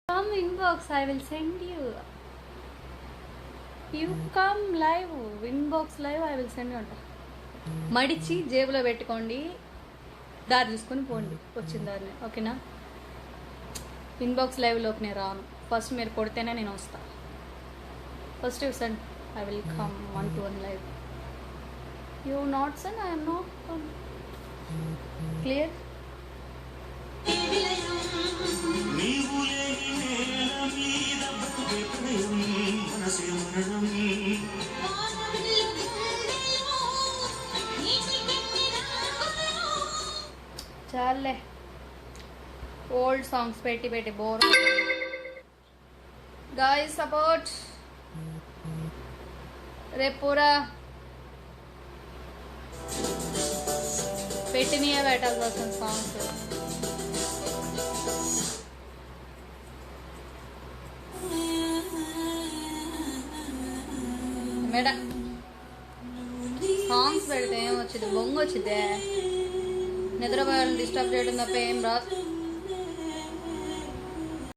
Come inbox, I will send you. You come live, inbox live, I will send you అంట. మడిచి జేబులో పెట్టుకోండి, దారి చూసుకొని పోండి వచ్చిన దారిని, ఓకేనా? ఇన్బాక్స్ లైవ్లోకి నేను రాను, ఫస్ట్ మీరు కొడితేనే నేను వస్తా. First you send, I will come 1-to-1 live. You not send, I M not come. Clear? చాలే, ఓల్డ్ సాంగ్స్ పెట్టి పెట్టి బోర్. గాయ్స్ సపోర్ట్, రేపు పూరా పెట్టినయే పెట్టాల్సి వస్తుంది సాంగ్స్. మేడ సాంగ్స్ పెడితే ఏం వచ్చింది, బొంగు వచ్చిందే. నిద్రపోయాలని డిస్టర్బ్ చేయడం తప్ప ఏం రాదు.